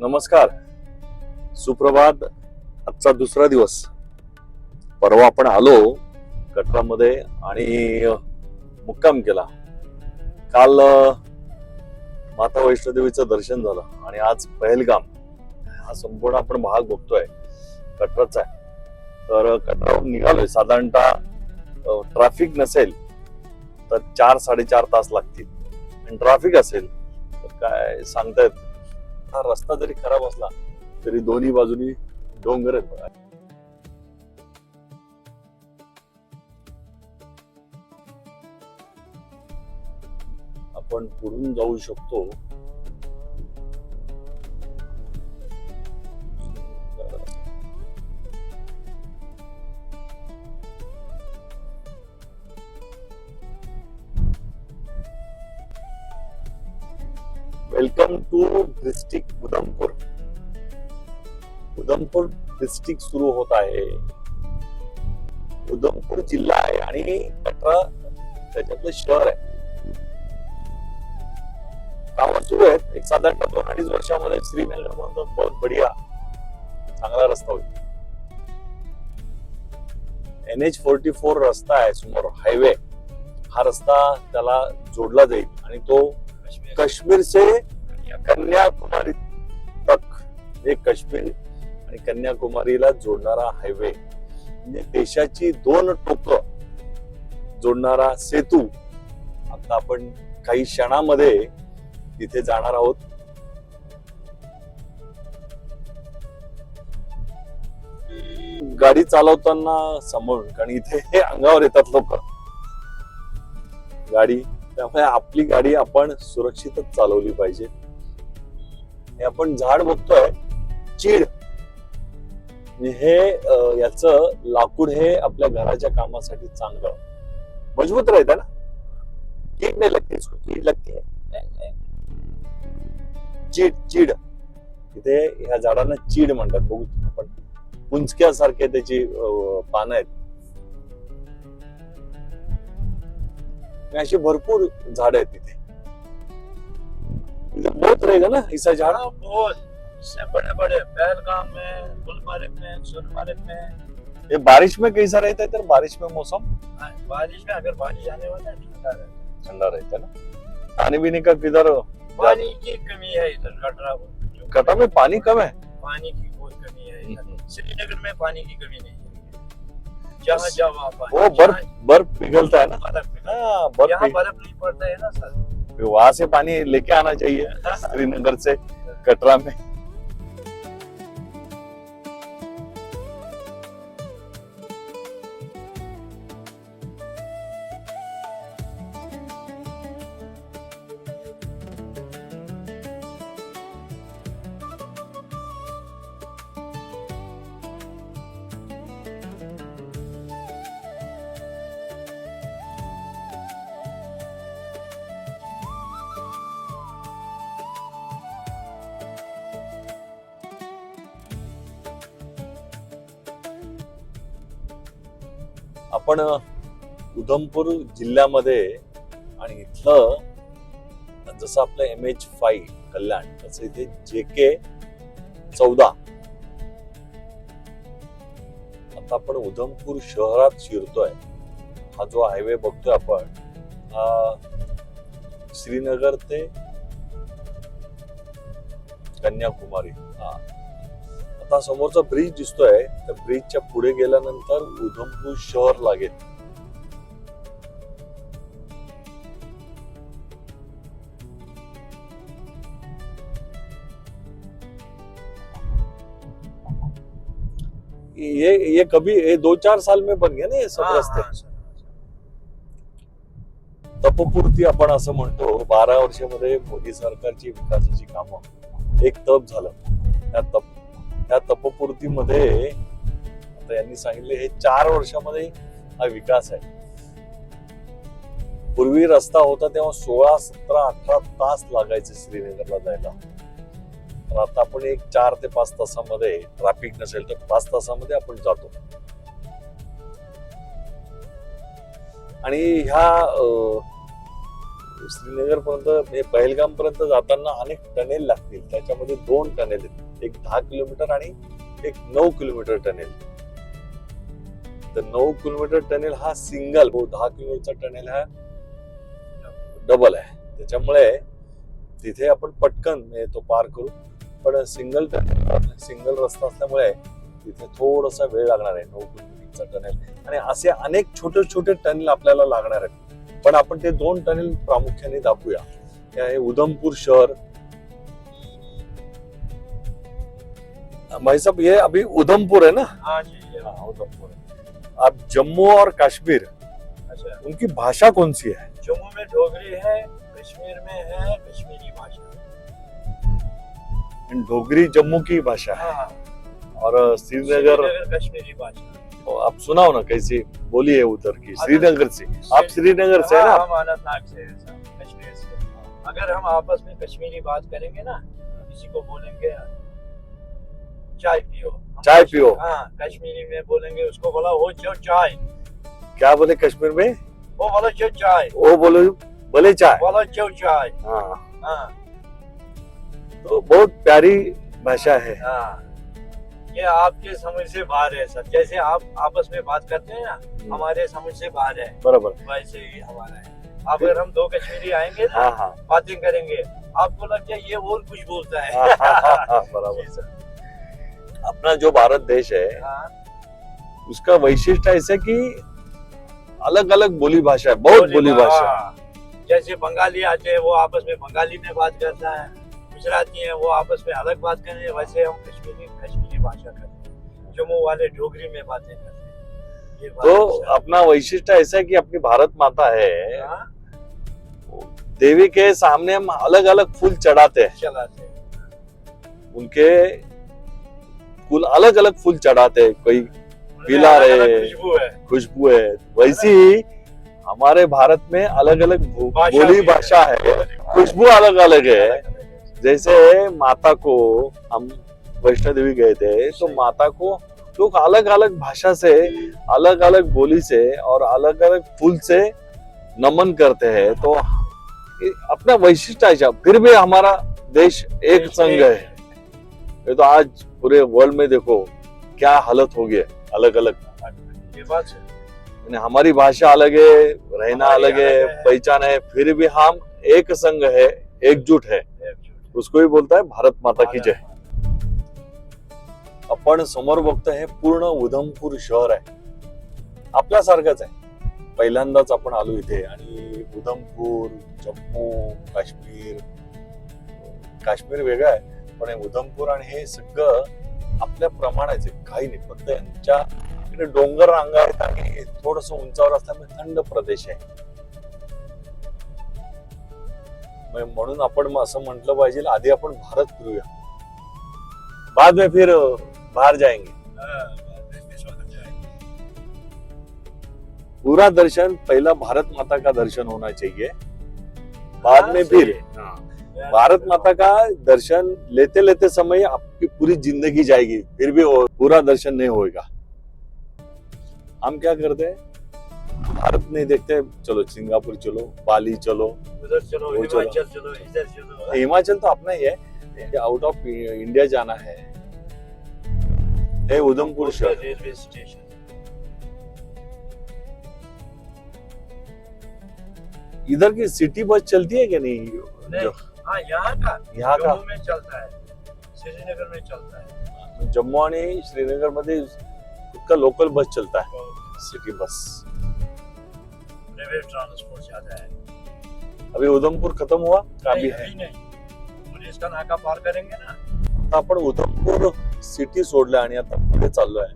नमस्कार, सुप्रभात. आजचा दुसरा दिवस. परवा आपण आलो कटरामध्ये आणि मुक्काम केला. काल माता वैष्णोदेवीचं दर्शन झालं आणि आज पहलगाम हा संपूर्ण आपण भाग बघतोय कटराचा आहे. तर कटरावरून निघालोय. साधारणतः ट्रॅफिक नसेल तर 4-4.5 तास लागतील आणि ट्रॅफिक असेल तर काय सांगता येत. हा रस्ता जरी खराब असला तरी दोन्ही बाजूनी डोंगर आहेत बघा. आपण पुढून जाऊ शकतो. Welcome to district Udhampur. Udhampur district सुरू होत आहे. उधमपुर जिल्हा आहे आणि कटरा त्याच्यातलं शहर आहे. कामं सुरू आहेत. एक साधारण 2-2.5 वर्षामध्ये श्रीनगर म्हणून बहुत बढिया चांगला रस्ता होईल. NH44 रस्ता आहे समोर, हायवे. हा रस्ता त्याला जोडला जाईल आणि तो कश्मीर से कन्याकुमारी तक, हे काश्मीर आणि कन्याकुमारीला जोडणारा हायवे, म्हणजे देशाची 2 टोकं जोडणारा सेतू. आता आपण काही क्षणामध्ये तिथे जाणार आहोत. गाडी चालवताना सांभाळून, कारण इथे अंगावर येतात लोक गाडी, त्यामुळे आपली गाडी आपण सुरक्षितच चालवली पाहिजे. हे आपण झाड बघतोय, चीड. हे याचं लाकूड हे आपल्या घराच्या कामासाठी चांगलं मजबूत राहतं ना. कीड नाही लागते, कीड लागते. चीड चीड इथे ह्या झाडांना चीड म्हणतात. बघू आपण, पुंचक्यासारखे त्याची पानं आहेत. अशी भरपूर झाड आहेत तिथे. बहुत रहेगा ना ऐसा झाड़. बहुत इससे बड़े बड़े पहलगाम में, गुलमर्ग में, सोनमर्ग में. ये बारिश में कैसा रहता है? तर बारिश में मौसम बारिश में, अगर बारिश आने वाला है ठंडा रहता है. ठंडा रहता है ना. पानी पीने का किधर? पानी की कमी है इधर कटरा. कटरा में पानी कम है. पानी की बहुत कमी है इधर. श्रीनगर में पानी की कमी नहीं है. जहाँ जाओ वहाँ पानी. वो बर्फ पिघलता है ना. हाँ, यहाँ बर्फ नहीं पड़ता है ना सर. वहां से पानी लेके आना चाहिए श्रीनगर से कटरा में. आपण उधमपुर जिल्ह्यामध्ये आणि इथलं जसं आपलं MH5 कल्याण, तसं इथे JK14. आता आपण उधमपुर शहरात शिरतोय. हा जो हायवे बघतोय आपण, हा श्रीनगर ते कन्याकुमारी. हा आता समोरचा ब्रिज दिसतोय. त्या ब्रिजच्या पुढे गेल्यानंतर उधमपुर शहर लागेल. ये कभी 2-4 साल में बन गया ना ये सब रस्ते. तपपूर्ती आपण असं म्हणतो. 12 वर्षामध्ये मोदी सरकारची विकासाची कामं एक तप झालं. त्या तपपूर्तीमध्ये आता यांनी सांगितले हे 4 वर्षामध्ये हा विकास आहे. पूर्वी रस्ता होता तेव्हा 16, 17, 18 तास लागायचे श्रीनगरला जायला. तर आता आपण एक 4 ते 5 तासामध्ये, ट्रॅफिक नसेल तर 5 तासामध्ये आपण जातो. आणि ह्या श्रीनगर पर्यंत पहलगाम पर्यंत जाताना अनेक टनेल लागतील. त्याच्यामध्ये 2 टनेल आहेत, एक 10 किलोमीटर आणि एक 9 किलोमीटर टनेल. तर 9 किलोमीटर टनेल हा सिंगल, 10 किलोमीटरचा टनेल हा डबल आहे. त्याच्यामुळे तिथे आपण पटकन तो पार करू. पण सिंगल रस्ता असल्यामुळे तिथे थोडासा वेळ लागणार आहे. 9 किलोमीटरचा टनेल आणि असे अनेक छोटे छोटे टनेल आपल्याला लागणार आहेत. पण आपण ते 2 टनेल प्रामुख्याने दाखवूया. हे आहे उधमपुर शहर. भाई साहब, ये अभी उधमपुर है ना? हाँ जी, हाँ, उधमपुर है. अब जम्मू और कश्मीर, अच्छा, उनकी भाषा कौन सी है? जम्मू में डोगरी है, कश्मीर में है कश्मीरी भाषा। डोगरी जम्मू की भाषा है हाँ, और श्रीनगर कश्मीरी भाषा। आप सुनाओ ना, कैसी बोली है उधर की? श्रीनगर से, आप श्रीनगर से है ना? हम अनंतनाग से हैं, कश्मीर से। अगर हम आपस में कश्मीरी बात करेंगे ना, किसी को बोलेंगे चाय पियो, चाय पियो। हाँ, कश्मीरी में बोलेंगे उसको, बोला वो चो चाय, क्या बोले कश्मीर में? वो बोला चो चाय, वो बोले चाय। बोला चो चाय। हाँ, हाँ तो बहुत प्यारी भाषा है। हाँ, ये आपके समझ से बाहर है सर। जैसे आप आपस में बात करते हैं ना, हमारे समझ से बाहर है, बराबर। वैसे ही हमारा है। अगर हम 2 कश्मीरी आएंगे ना, हाँ हाँ बातें करेंगे, आपको लग जाए ये और कुछ बोलता है। हाँ, बराबर। जी सर। अपना जो भारत देश है, हाँ, उसका वैशिष्ट्य ऐसे कि अलग अलग बोली भाषा है, बहुत बोली भाषा है। जैसे बंगाली आते हैं, वो आपस में बंगाली में बात करता है। गुजराती हैं, वो आपस में अलग बात कर रहे हैं। वैसे हम कश्मीरी भाषा करते हैं। जम्मू वाले डोगरी में बातें करते हैं। ये बात तो है। अपना वैशिष्ट्य ऐसा है कि अपनी भारत माता है, हाँ, देवी के सामने हम अलग अलग फूल चढ़ाते हैं, चलाते हैं। उनके फूल अलग अलग फूल चढ़ाते हैं। कोई उनमें पीला अलग-अलग है, खुशबू है। खुशबू है। वैसी ही हमारे भारत में अलग अलग भाषा बोली भी भाषा है, खुशबू अलग अलग है। जैसे माता को हम वैष्णो देवी गए थे, तो माता को लोग अलग अलग भाषा से, अलग अलग बोली से और अलग अलग फूल से नमन करते हैं। तो ये अपना वैशिष्ट्य है। फिर भी हमारा देश एक संघ है। ये तो आज पूरे वर्ल्ड में देखो क्या हालत हो गई, अलग अलग। ये बात है। यानी हमारी भाषा अलग है, रहना अलग है, पहचान है, फिर भी हम एक संघ है, एकजुट है। उसको ही बोलता है भारत माता की जय। आपण समोर बघतो हे पूर्ण उधमपूर शहर आहे, आपल्यासारखंच आहे. पहिल्यांदाच आपण आलो इथे आणि उधमपूर, जम्मू, काश्मीर वेगळं आहे, पण हे उधमपूर आणि हे सगळं आपल्या प्रमाणाच आहे. काही नाही, फक्त यांच्या इकडे डोंगर रांगा आहेत आणि थोडस उंचावर असल्यामुळे थंड प्रदेश आहे. म्हणून आपण असं म्हटलं पाहिजे, आधी आपण भारत फिरूया, बाद में फिर बाहर जाएंगे. पूरा दर्शन पहला भारत माता का दर्शन होना चाहिए, बाद में फिर भारत माता का दर्शन लेते लेते समय आपकी पूरी जिंदगी जाएगी, फिर भी पूरा दर्शन नहीं होगा. हम क्या करते हैं, भारत नहीं देखते, चलो सिंगापुर चलो, बाली चलो, उधर चलो, वो चलो. हिमाचल चलो, इधर चलो। हिमाचल तो अपना ही है, आउट ऑफ इंडिया जाना है. उधमपुर शहर, रेलवे स्टेशन। इधर की सिटी बस चलती है कि नहीं? नहीं, हाँ, यहाँ यहाँ का जम्मू में चलता है, श्रीनगर में चलता है। जम्मू आणि श्रीनगर मध्ये उसका लोकल बस चलता है, सिटी बस. प्राइवेट ट्रांसपोर्ट ज्यादा है। अभी उधमपुर खत्म हुआ का नहीं, भी है? अभी नहीं, पुलिस का नाका पार करेंगे ना। आता आपण उधमपूर सिटी सोडलं आणि आता पुढे चाललोय.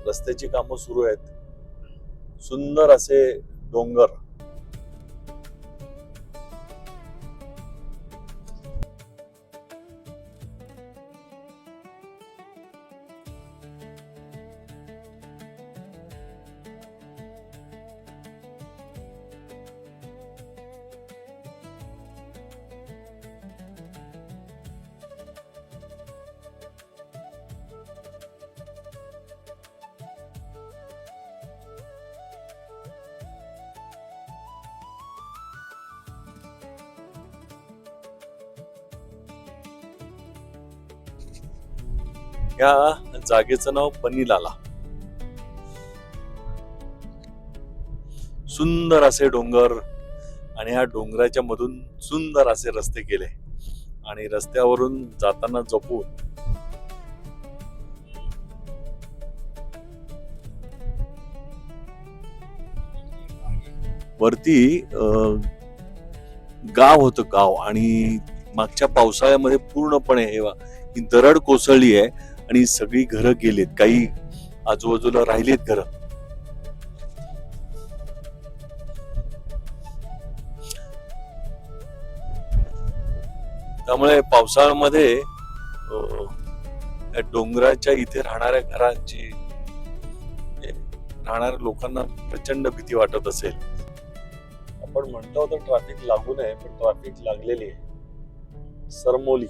रस्त्याची कामं सुरू आहेत, सुंदर असे डोंगर. या जागेचं नाव पन्नीलाला. सुंदर असे डोंगर आणि ह्या डोंगराच्या मधून सुंदर असे रस्ते केले आणि रस्त्यावरून जाताना जपून वरती गाव होतं गाव आणि मागच्या पावसाळ्यामध्ये पूर्णपणे ही दरड कोसळली आहे आणि सगळी घरं गेलीत, काही आजूबाजूला राहिलीत घरं. त्यामुळे पावसाळ्यामध्ये डोंगराच्या इथे राहणाऱ्या घरांची राहणाऱ्या लोकांना प्रचंड भीती वाटत असेल. आपण म्हणतो होतो ट्रॅफिक लागू नये, पण ट्रॅफिक लागलेली आहे. सरमोली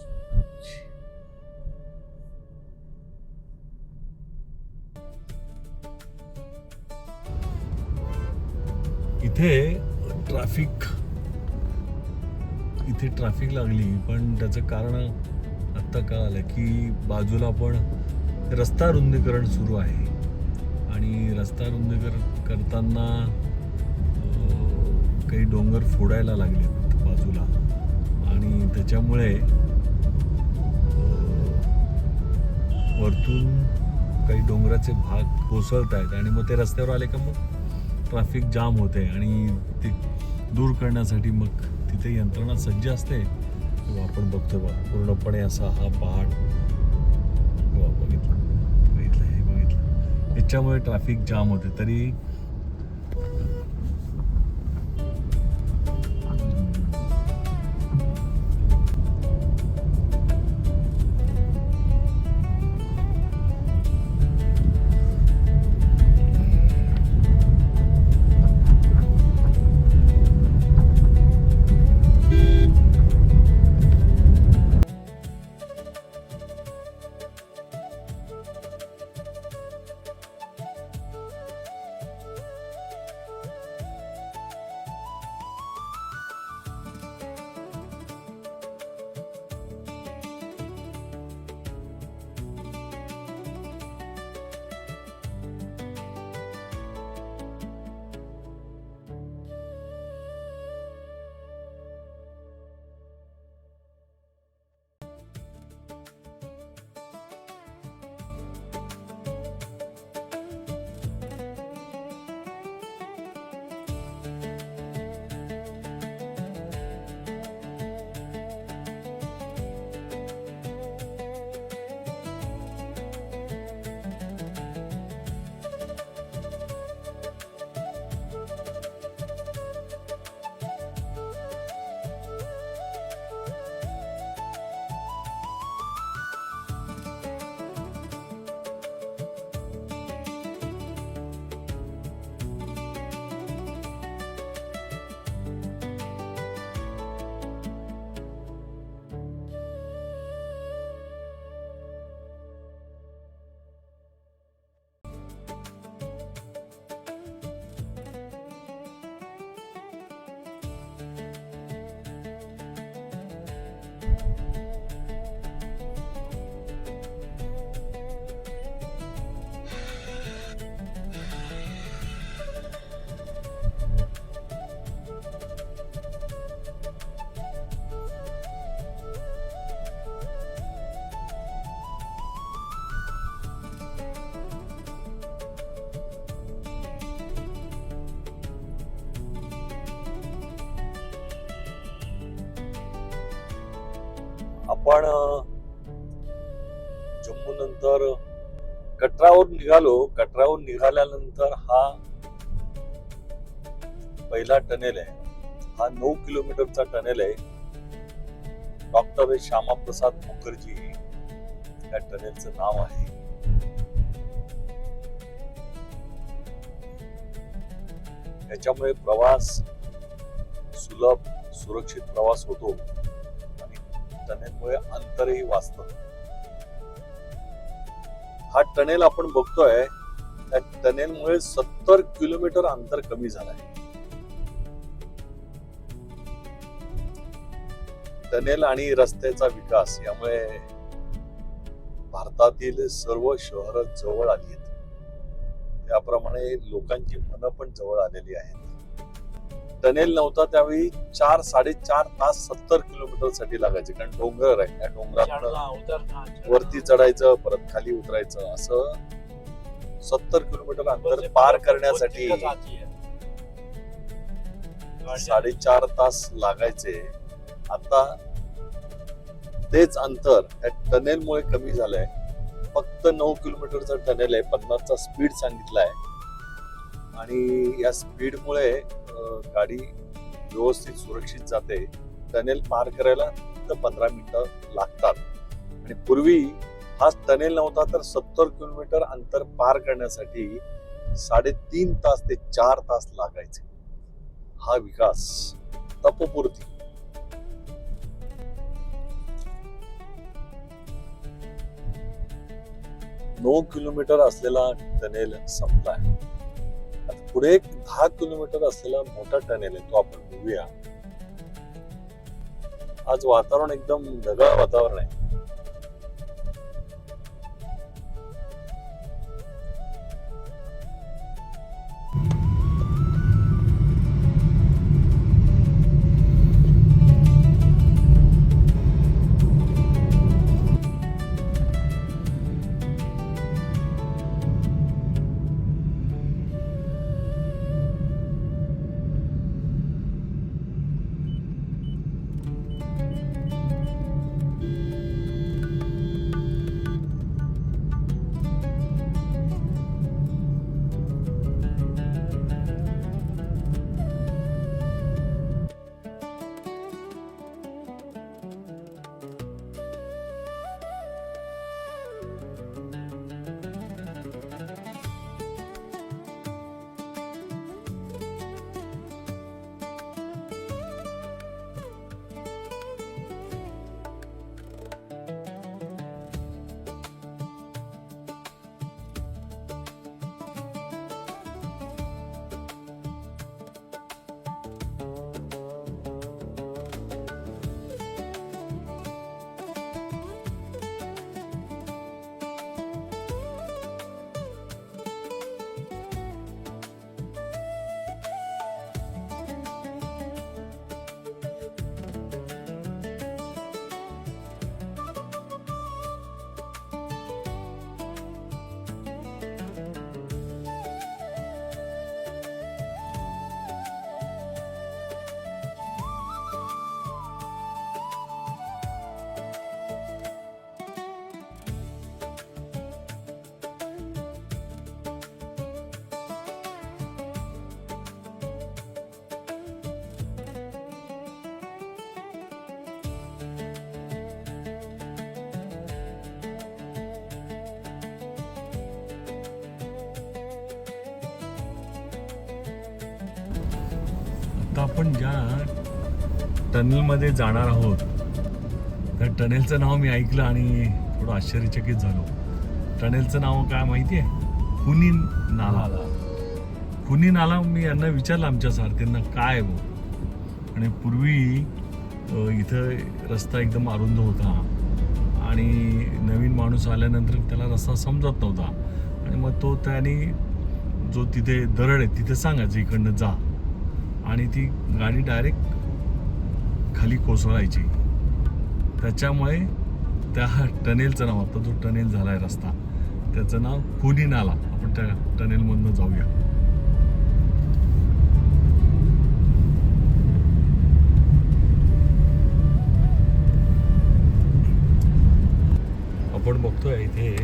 इथे ट्रॅफिक लागली, पण त्याचं कारण आत्ता कळालं की बाजूला पण रस्ता रुंदीकरण सुरू आहे आणि रस्ता रुंदीकरण करताना काही डोंगर फोडायला लागलेत बाजूला आणि त्याच्यामुळे वरतून काही डोंगराचे भाग कोसळत आहेत आणि मग ते रस्त्यावर आले का मग ट्रॅफिक जाम होते आणि ते दूर करण्यासाठी मग तिथे यंत्रणा सज्ज असते. आपण बघतो बघा पूर्णपणे असा हा पहाड बघितलं याच्यामुळे ट्रॅफिक जाम होते. तरी आपण जम्मू नंतर कटरावर निघालो. कटरावर निघाल्यानंतर हा पहिला टनेल आहे. हा 9 किलोमीटरचा टनेल आहे. डॉक्टर श्यामाप्रसाद मुखर्जी या टनेलचं नाव आहे. याच्यामुळे प्रवास सुलभ सुरक्षित प्रवास होतो आणि टनेलमुळे अंतरही वाचतं. हा टनेल आपण बघतोय, त्या टनेलमुळे 70 किलोमीटर अंतर कमी झालंय. टनेल आणि रस्त्याचा विकास यामुळे भारतातील सर्व शहरं जवळ आली आहेत, त्याप्रमाणे लोकांची मनं पण जवळ आलेली आहेत. टनेल नव्हता त्यावेळी 4-4.5 तास 70 किलोमीटर साठी लागायचे, कारण डोंगर आहे. त्या डोंगरात चढ़ना उतरना वरती चढायचं, परत खाली उतरायचं, असं 70 किलोमीटर अंतर पार करण्यासाठी 4.5 तास लागायचे. आता तेच अंतर त्या टनेलमुळे कमी झालंय. फक्त 9 किलोमीटरचा टनेल आहे, 50चा स्पीड सांगितलाय आणि या स्पीडमुळे गाडी व्यवस्थित सुरक्षित जाते. टनेल पार करायला फक्त 15 मिनिटं लागतात आणि पूर्वी हा टनेल नव्हता तर 70 किलोमीटर अंतर पार करण्यासाठी 3.5 तास ते 4 तास लागायचे. हा विकास तपपूर्ती. नऊ किलोमीटर असलेला टनेल संपलाय. आता पुढे एक 10 किलोमीटर असलेला मोठा टनेल आहे, तो आपण बघूया. आज वातावरण एकदम ढगाळ वातावरण आहे. आता आपण ज्या टनेलमध्ये जाणार आहोत त्या टनेलचं नाव मी ऐकलं आणि थोडं आश्चर्यचकित झालो. टनेलचं नाव काय माहिती आहे? खुनी नाला. खुनी नाला. मी यांना विचारलं आमच्या सारथींना काय आहे आणि पूर्वी इथं रस्ता एकदम अरुंद होता आणि नवीन माणूस आल्यानंतर त्याला रस्ता समजत नव्हता आणि मग तो त्याने जो तिथे दरड आहे तिथे सांगायचं इकडनं जा आणि ती गाडी डायरेक्ट खाली कोसळायची. त्याच्यामुळे त्या टनेलचं नाव, आता जो टनेल झाला आहे रस्ता, त्याचं नाव खुनी नाला. आपण त्या टनेलमधनं जाऊया. आपण बघतोय इथे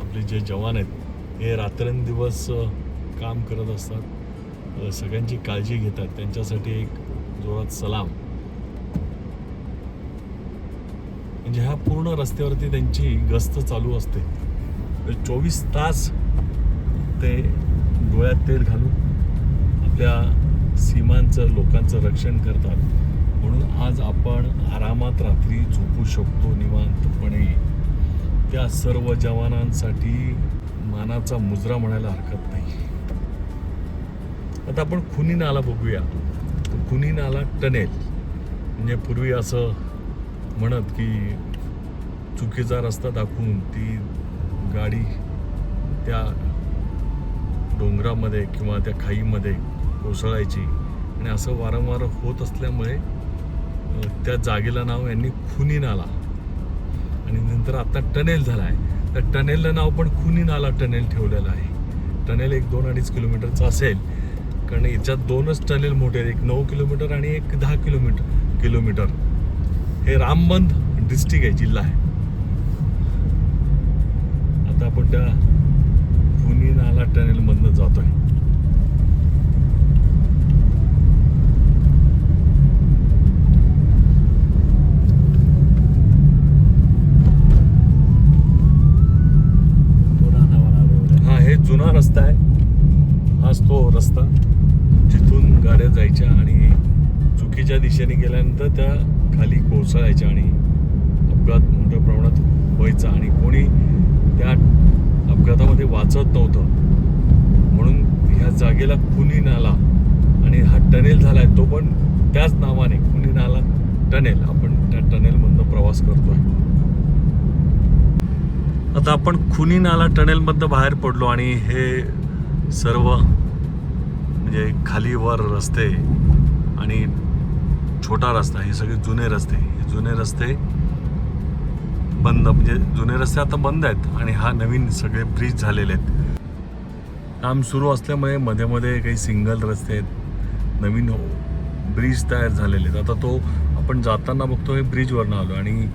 आपले जे जवान आहेत हे रात्रंदिवस काम करत असतात, सगळ्यांची काळजी घेतात. त्यांच्यासाठी एक जोरात सलाम. म्हणजे ह्या पूर्ण रस्त्यावरती त्यांची गस्त चालू असते. 24 तास ते डोळ्यात तेल घालून आपल्या सीमांचं, लोकांचं रक्षण करतात. म्हणून आज आपण आरामात रात्री झोपू शकतो निवांतपणे. त्या सर्व जवानांसाठी मानाचा मुजरा म्हणायला हरकत नाही. आता आपण खुनी नाला बघूया. खुनी नाला टनेल म्हणजे पूर्वी असं म्हणत की चुकीचा रस्ता दाखवून ती गाडी त्या डोंगरामध्ये किंवा त्या खाईमध्ये कोसळायची आणि असं वारंवार होत असल्यामुळे त्या जागेला नाव यांनी खुनी नाला आणि नंतर आता टनेल झाला आहे. तर टनेलला नाव पण खुनी नाला टनेल ठेवलेलं आहे. टनेल एक 2-2.5 किलोमीटरचं असेल कारण याच्यात 2च टनेल मोठे आहेत, एक 9 किलोमीटर आणि एक 10 किलोमीटर. हे रामबंध डिस्ट्रिक्ट आहे, जिल्हा आहे. आता आपण त्या खुनी नाला टनेल मधनं जातोय. हा हे जुना रस्ता आहे. हाच तो रस्ता जिथून गाड्या जायच्या आणि चुकीच्या दिशेने गेल्यानंतर त्या खाली कोसळायच्या आणि अपघात मोठ्या प्रमाणात व्हायचा आणि कोणी त्या अपघातामध्ये वाचत नव्हतं. म्हणून ह्या जागेला खुनी नाला आणि हा टनेल झालाय तो पण त्याच नावाने खुनी नाला टनेल. आपण त्या टनेलमधनं प्रवास करतोय. आता आपण खुनी नाला टनेलमधनं बाहेर पडलो आणि हे सर्व म्हणजे खाली वर रस्ते आणि छोटा रस्ता, हे सगळे जुने रस्ते. हे जुने रस्ते बंद, म्हणजे जुने रस्ते आता बंद आहेत आणि हा नवीन सगळे ब्रिज झालेले आहेत. काम सुरू असल्यामुळे मध्ये मध्ये काही सिंगल रस्ते आहेत, नवीन ब्रिज तयार झालेले आहेत. आता तो आपण जाताना बघतोय ब्रिजवरनं आलो आणि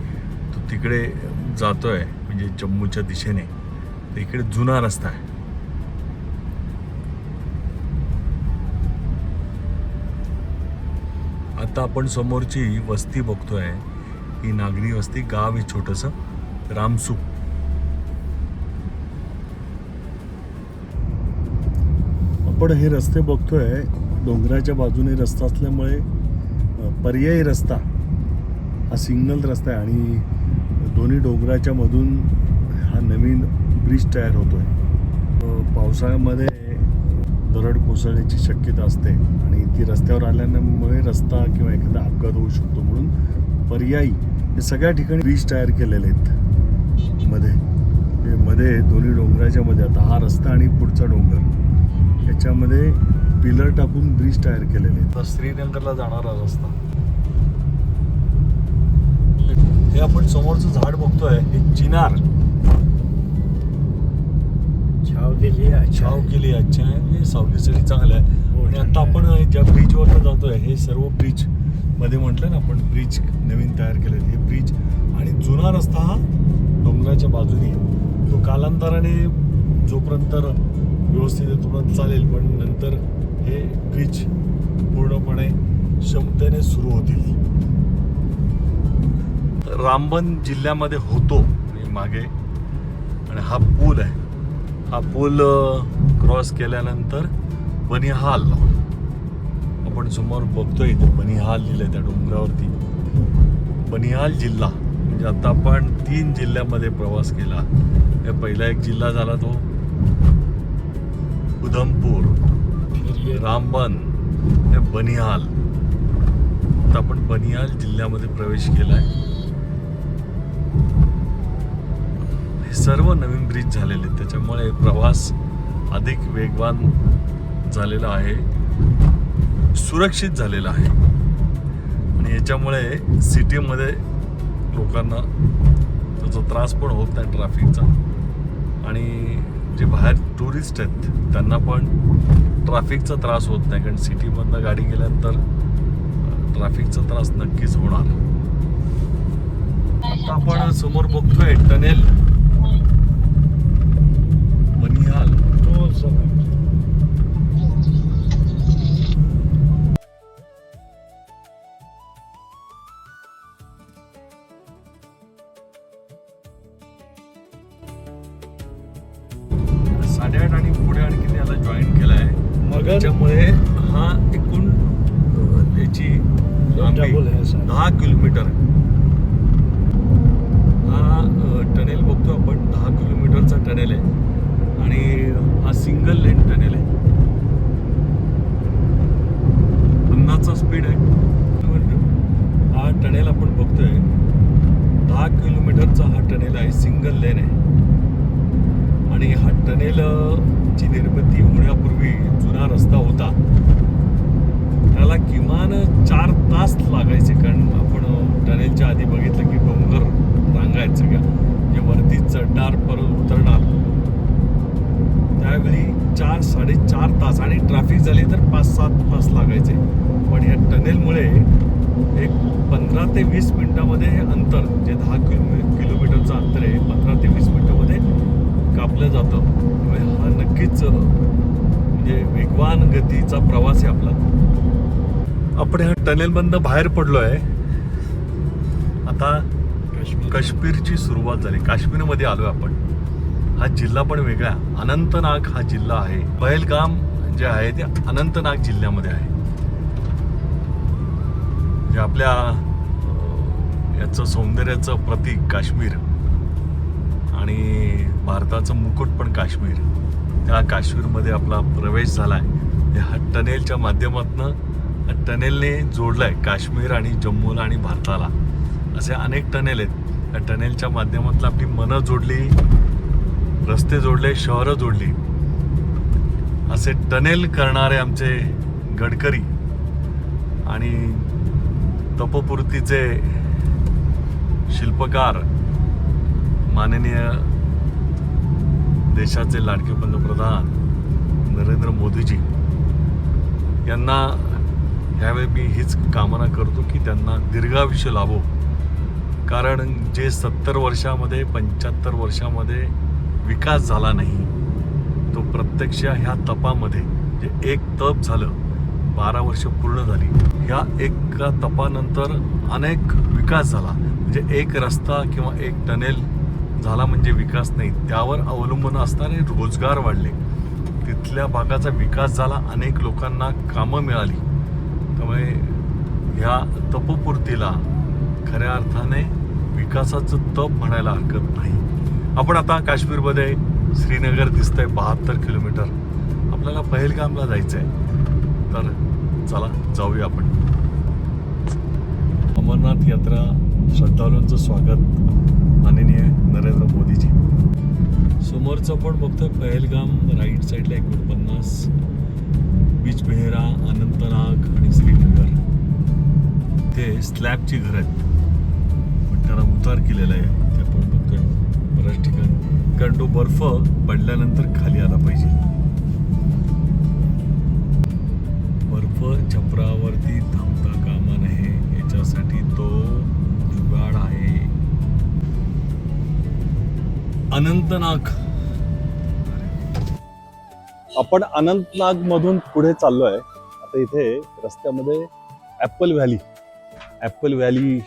तो तिकडे जातोय म्हणजे जम्मूच्या दिशेने. तर इकडे जुना रस्ता आहे. आता आपण समोरची वस्ती बघतोय, ही नागरी वस्ती, गाव आहे छोटंसं रामसू. आपण हे रस्ते बघतोय, डोंगराच्या बाजूने रस्ता असल्यामुळे पर्यायी रस्ता हा सिंगल रस्ता आहे आणि दोन्ही डोंगराच्या मधून हा नवीन ब्रिज तयार होतोय. पावसाळ्यामध्ये दरड कोसळण्याची शक्यता असते आणि ती रस्त्यावर आल्यामुळे रस्ता किंवा एखादा अपघात होऊ शकतो. म्हणून पर्यायी हे सगळ्या ठिकाणी ब्रिज तयार केलेले आहेत. मध्ये दोन्ही डोंगराच्या मध्ये आता हा रस्ता आणि पुढचा डोंगर याच्यामध्ये पिलर टाकून ब्रिज तयार केलेले आहेत. श्रीनगरला जाणारा रस्ता. हे आपण समोरचं झाड बघतोय, हे चिनार. छाव के लिए अच्छा आहे, हे सावलीसाठी चांगलं आहे. आणि आता आपण ज्या ब्रिजवर जातोय, हे सर्व ब्रिज मध्ये म्हटलं ना आपण, ब्रिज नवीन तयार केले. हे ब्रिज आणि जुना रस्ता हा डोंगराच्या बाजूने आहे. तो कालांतराने जोपर्यंत व्यवस्थित आहे तोपर्यंत चालेल, पण नंतर हे ब्रिज पूर्णपणे क्षमतेने सुरू होतील. रामबन जिल्ह्यामध्ये होतो मागे आणि हा पूल आहे. हा पूल क्रॉस केल्यानंतर बनिहाल आपण समोर बघतोय, इथे बनिहाल लिहिलंय त्या डोंगरावरती. बनिहाल जिल्हा म्हणजे आता आपण 3 जिल्ह्यामध्ये प्रवास केला. पहिला एक जिल्हा झाला तो उधमपूर, रामबन, बनिहाल. आता आपण बनिहाल जिल्ह्यामध्ये प्रवेश केलाय. हे सर्व नवीन ब्रिज झालेले आहेत, त्याच्यामुळे प्रवास अधिक वेगवान झालेला आहे, सुरक्षित झालेला आहे आणि याच्यामुळे सिटीमध्ये लोकांना त्याचा त्रास पण होत नाही ट्रॅफिकचा. आणि जे बाहेर टुरिस्ट आहेत त्यांना पण ट्रॅफिकचा त्रास होत नाही, कारण सिटीमधनं गाडी गेल्यानंतर ट्रॅफिकचा त्रास नक्कीच होणार. आता आपण समोर बघतोय टनेल बनिहाल. साडेआठ आणि पुढे आणखी याला जॉईन केलाय. मग त्याच्यामुळे हा एकूण याची 10 किलोमीटर हा टनेल बघतो आपण. 10 किलोमीटरचा टनेल आहे आणि हा सिंगल लेन टनेल आहे. 50चा स्पीड आहे. हा टनेल आपण बघतोय, 10 किलोमीटरचा हा टनेल सिंगल लेन आहे आणि हा टनेल ची निर्मिती होण्यापूर्वी जुना रस्ता होता, त्याला किमान 4 तास लागायचे. कारण आपण टनेलच्या आधी बघितलं की डोंगर रांगा आहेत सगळ्या, जे वरती चढणार परत उतरणार, त्यावेळी 4-4.5 तास आणि ट्रॅफिक झाली तर 5-7 तास लागायचे. पण या टनेलमुळे एक 15 ते 20 मिनिटामध्ये हे अंतर, जे 10 किलोमीटरचं अंतर आहे, 15 ते 20 मिनिटामध्ये कापलं जातं. त्यामुळे हा नक्कीच म्हणजे वेगवान गतीचा प्रवास आहे आपला. आपण ह्या टनेलमधनं बाहेर पडलो आहे. आता काश्मीरची सुरुवात झाली. काश्मीरमध्ये आलोय आपण. हा जिल्हा पण वेगळा, अनंतनाग हा जिल्हा आहे. पहलगाम जे आहे ते अनंतनाग जिल्ह्यामध्ये आहे. जे आपल्या याचं सौंदर्याचं प्रतीक काश्मीर आणि भारताचं मुकुट पण काश्मीर, त्या काश्मीरमध्ये आपला प्रवेश झाला आहे. ह्या टनेलच्या माध्यमातून टनेलने जोडलं आहे काश्मीर आणि जम्मूला आणि भारताला. असे अनेक टनेल आहेत. त्या टनेलच्या माध्यमातून आपली मनं जोडली, रस्ते जोडले, शहरं जोडली. असे टनेल करणारे आमचे गडकरी आणि तपोपूर्तीचे शिल्पकार माननीय देशाचे लाडके पंतप्रधान नरेंद्र मोदीजी यांना ह्यावेळी मी हीच कामना करतो की त्यांना दीर्घायुष्य लाभो. कारण जे 70 वर्षामध्ये 75 वर्षामध्ये विकास झाला नाही, तो प्रत्यक्ष ह्या तपामध्ये, जे एक तप झालं, 12 वर्ष पूर्ण झाली, ह्या एका तपानंतर अनेक विकास झाला. म्हणजे एक रस्ता किंवा एक टनेल झाला म्हणजे विकास नाही, त्यावर अवलंबून असणारे रोजगार वाढले, तिथल्या भागाचा विकास झाला, अनेक लोकांना कामं मिळाली. त्यामुळे ह्या तपोपूर्तीला खऱ्या अर्थाने विकासाचं तप म्हणायला हरकत नाही. आपण आता काश्मीरमध्ये श्रीनगर दिसतंय 72 किलोमीटर. आपल्याला पहलगामला जायचं आहे, तर चला जाऊया आपण. अमरनाथ यात्रा श्रद्धाळूंचं स्वागत माननीय नरेंद्र मोदीजी. समोरचं पण बघतोय पहलगाम, राईट साईडला 49, बिजबेहरा, अनंतनाग आणि श्रीनगर. ते स्लॅबची घरं आहेत, पण त्याला उतार केलेला आहे. ते आपण बघतोय बऱ्याच ठिकाणी, कारण तो बर्फ पडल्यानंतर खाली आला पाहिजे. बर्फ छपरावरती थांबता कामा नये, याच्यासाठी तो जुगाड आहे. अनंतनाग. आपण अनंतनाग मधून पुढे चाललोय. आता इथे रस्त्यामध्ये ऍपल व्हॅली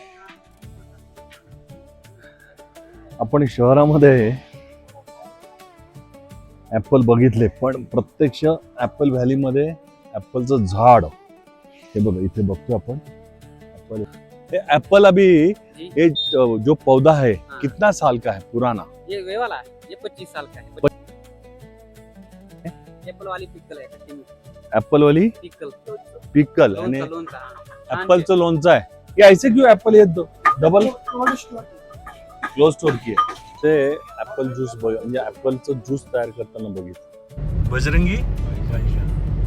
आपण शहरामध्ये ऍपल बघितले, पण प्रत्यक्ष ऍपल व्हॅली मध्ये ऍपलचं झाड हे बघा, इथे बघतो आपण ऍपल. ये एप्पल अभी ये जो पौधा है कितना साल का है पुराना? ये वाला है, ये 25 साल का है. एप्पल वाली पिकल है. एप्पल वाली पिकल आणि लोणचा. ऍपलचं लोणचं आहे. ये ऐसे क्यों एप्पल ये डबल क्लोज स्टोर की आहे. ते ऍपल ज्यूस म्हणजे ऍपलचं ज्यूस तयार करताना बघितलं. बजरंगी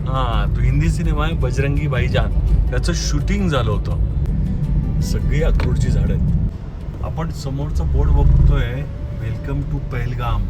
हा, तो हिंदी सिनेमा आहे बजरंगी भाईजान, त्याचं शूटिंग झालं होतं. सगळी अक्रोडची झाड आहेत. आपण समोरचा बोर्ड बघतोय, वेलकम टू पहलगाम.